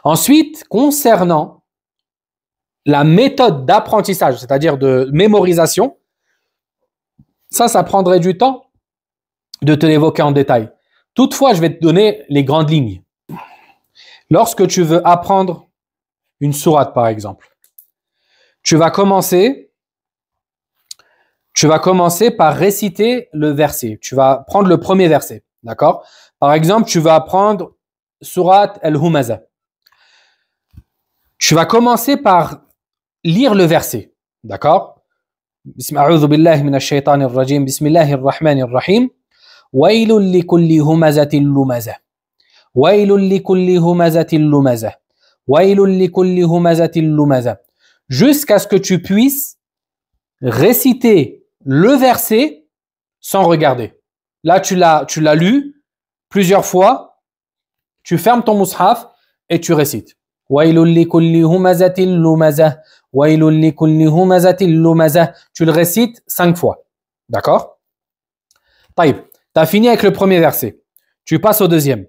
Ensuite, concernant la méthode d'apprentissage, c'est-à-dire de mémorisation, ça prendrait du temps de te l'évoquer en détail. Toutefois, je vais te donner les grandes lignes. Lorsque tu veux apprendre une sourate, par exemple, tu vas commencer par réciter le verset. Tu vas prendre le premier verset, d'accord? Par exemple, tu vas apprendre sourate Al-Humaza. Tu vas commencer par lire le verset, d'accord? A'udhu billahi minash shaitanir rajim. Bismillahir rahmanir rahim. Wailul likulli humazatin lumaza. Wailul likulli humazatin lumaza. Wailul likulli humazatin lumaza. Jusqu'à ce que tu puisses réciter le verset sans regarder. Là, tu l'as lu plusieurs fois, tu fermes ton mushaf et tu récites. Wailul likulli humazatin lumaza. Wailul likulli humazatin lumaza. Tu le récites 5 fois. D'accord? Taïb, tu as fini avec le premier verset. Tu passes au deuxième.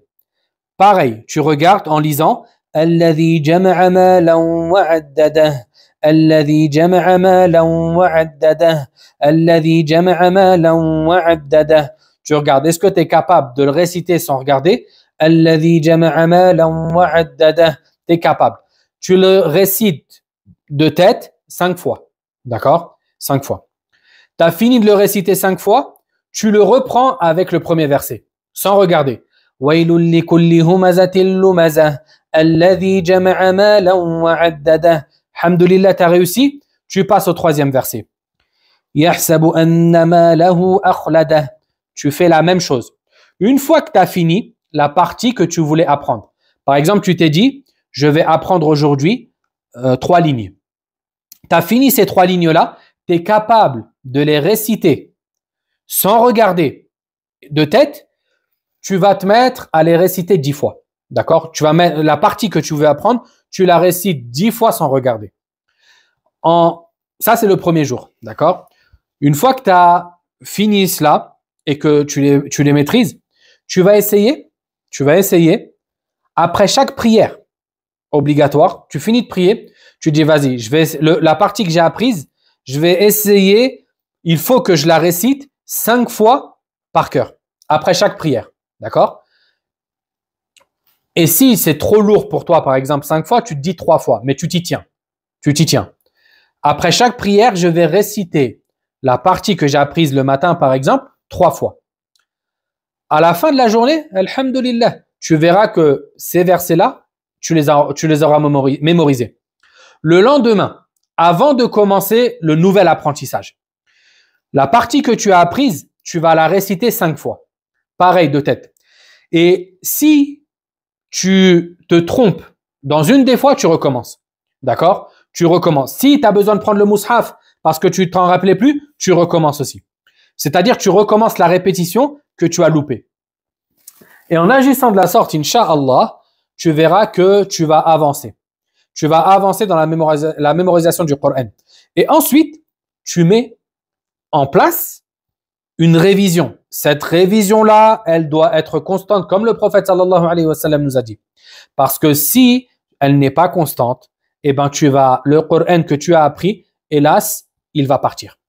Pareil, tu regardes en lisant Alladhi jama'a malan wa'addadah. Alladhi jama'a malan wa'addadah. Alladhi jama'a malan wa'addadah. Tu regardes, est-ce que tu es capable de le réciter sans regarder? Alladhi jama'a malan wa'addadah. Tu es capable. Tu le récites de tête 5 fois. D'accord? 5 fois. Tu as fini de le réciter 5 fois, tu le reprends avec le premier verset, sans regarder. Wailul likulli humazatin lumaza. Alladhi jama'a malan wa'addadah. Alhamdulillah, tu as réussi. Tu passes au troisième verset. Yahsabu anna malahu akhladah. Tu fais la même chose. Une fois que tu as fini la partie que tu voulais apprendre. Par exemple, tu t'es dit, je vais apprendre aujourd'hui 3 lignes. Tu as fini ces 3 lignes-là, tu es capable de les réciter sans regarder de tête, tu vas te mettre à les réciter 10 fois. D'accord? Tu vas mettre la partie que tu veux apprendre, tu la récites 10 fois sans regarder. Ça, c'est le premier jour. D'accord? Une fois que tu as fini cela et que tu les maîtrises, tu vas essayer, après chaque prière obligatoire, tu finis de prier, tu dis vas-y, la partie que j'ai apprise, je vais essayer, il faut que je la récite 5 fois par cœur, après chaque prière. D'accord? Et si c'est trop lourd pour toi, par exemple 5 fois, tu te dis 3 fois, mais tu t'y tiens. Après chaque prière, je vais réciter la partie que j'ai apprise le matin, par exemple, 3 fois. À la fin de la journée, alhamdulillah, tu verras que ces versets-là, tu les auras mémorisés. Le lendemain, avant de commencer le nouvel apprentissage, la partie que tu as apprise, tu vas la réciter 5 fois. Pareil, de tête. Et si tu te trompes dans une des fois, tu recommences. D'accord? Tu recommences. Si tu as besoin de prendre le mushaf parce que tu t'en rappelais plus, tu recommences aussi. C'est-à-dire, tu recommences la répétition que tu as loupée. Et en agissant de la sorte, incha'Allah, tu verras que tu vas avancer. Tu vas avancer dans la mémorisation du Coran. Et ensuite, tu mets en place une révision. Cette révision-là, elle doit être constante, comme le prophète sallallahu alayhi wa sallam nous a dit. Parce que si elle n'est pas constante, eh ben le Coran que tu as appris, hélas, il va partir.